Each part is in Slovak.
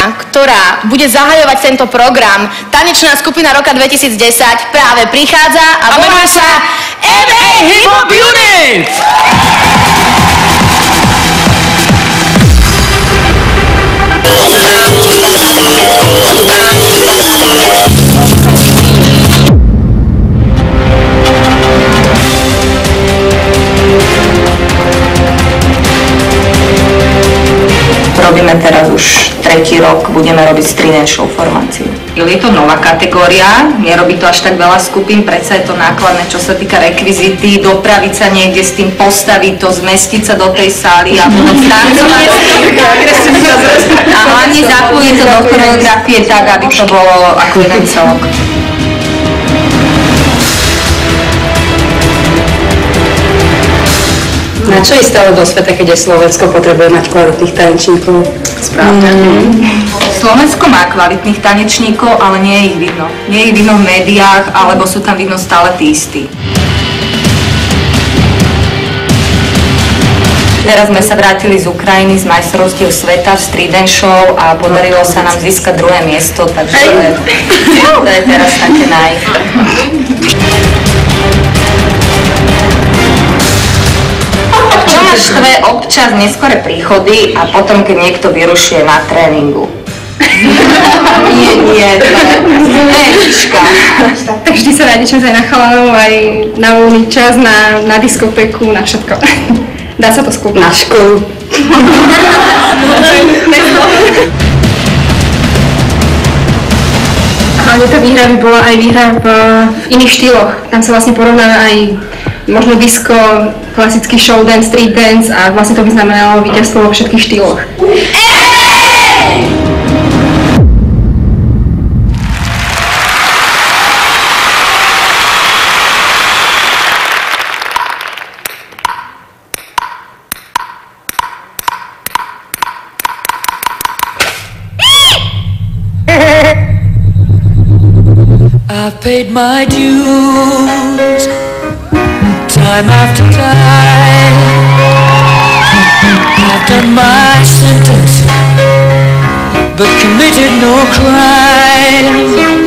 ktorá bude zahajovať tento program. Tanečná skupina roka 2010 práve prichádza a volá sa MA Hip Hop Unit! Robíme teraz už 3. rok, budeme robiť street and show formáciu. Je to nová kategória, nerobí to až tak veľa skupín, predsa je to nákladné, čo sa týka rekvizity, dopraviť sa niekde s tým, postaviť to, zmestiť sa do tej sály a potom tancovať. A hlavne zapojiť to do choreografie tak, aby to bolo ako jeden celok. Na čo ísť stále do sveta, keď aj Slovensko potrebuje mať kvalitných tanečníkov? Správne. Slovensko má kvalitných tanečníkov, ale nie je ich vidno. Nie je ich vidno v médiách, alebo sú tam vidno stále tí istí. Teraz sme sa vrátili z Ukrajiny z majstrovstiev sveta v street and show a podarilo sa nám získať 2. miesto, takže to je teraz také Čo ma štve občas neskore príchody a potom, keď niekto vyrušuje na tréningu. Nie, to je výška. Tak vždy sa nájdeš aj na chalanov, aj na voľný čas, na diskotéku, na všetko. Dá sa to skúpiť. Na školu. Hlavne tá výhra by bola aj výhra v iných štýloch. Tam sa vlastne porovná aj možno disco, klasický showdance, street dance a vlastne to by znamenalo víťazstvo vo všetkých štýloch. I've paid my dues time after time. I've done my sentence, but committed no crime.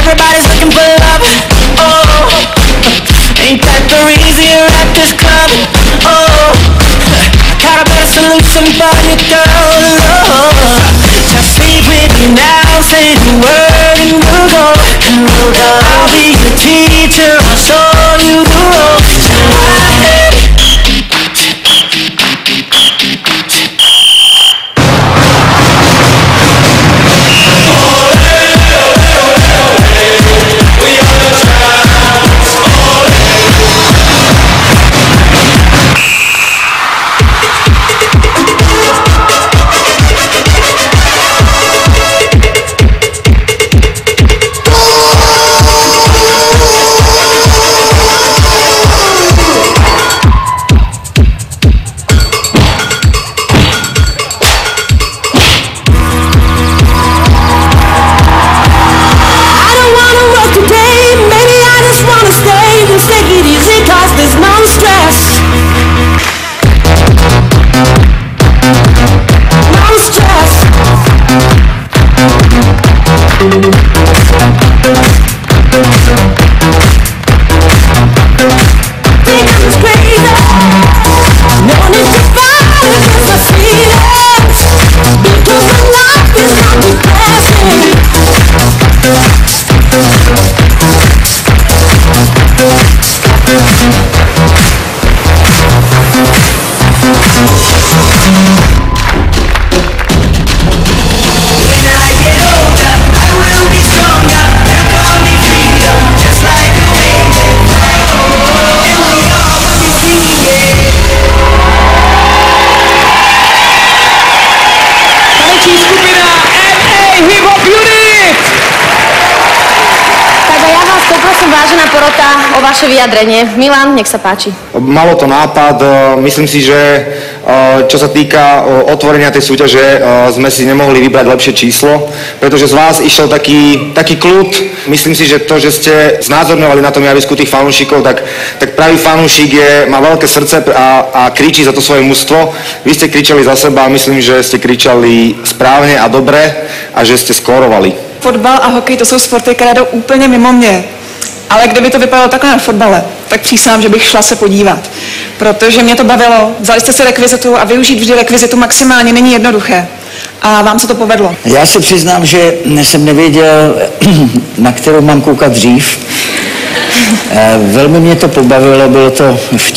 Everybody's looking for love. Oh, ain't that the reason you're at this club? Oh, I got a better solution for you, girl. Oh, just leave with me now, say the word and we'll go. I'll be your teacher, I'll show you the ropes. Vážená porota, o vaše vyjadrenie. Milan, nech sa páči. Malo to nápad, myslím si, že čo sa týka otvorenia tej súťaže, sme si nemohli vybrať lepšie číslo, pretože z vás išiel taký kľud. Myslím si, že to, že ste znázorňovali na tom javisku tých fanúšikov, tak pravý fanúšik má veľké srdce a kričí za to svoje mužstvo. Vy ste kričali za seba a myslím, že ste kričali správne a dobre a že ste skórovali. Fotbal a hokej to jsou sporty, které jdou úplně mimo mě. Ale kdyby to vypadalo takhle na fotbale, tak přísahám, že bych šla se podívat. Protože mě to bavilo, vzali jste si rekvizitu a využít vždy rekvizitu maximálně není jednoduché. A vám se to povedlo. Já se přiznám, že jsem nevěděl, na kterou mám koukat dřív. Velmi mě to pobavilo, bylo to vtipné.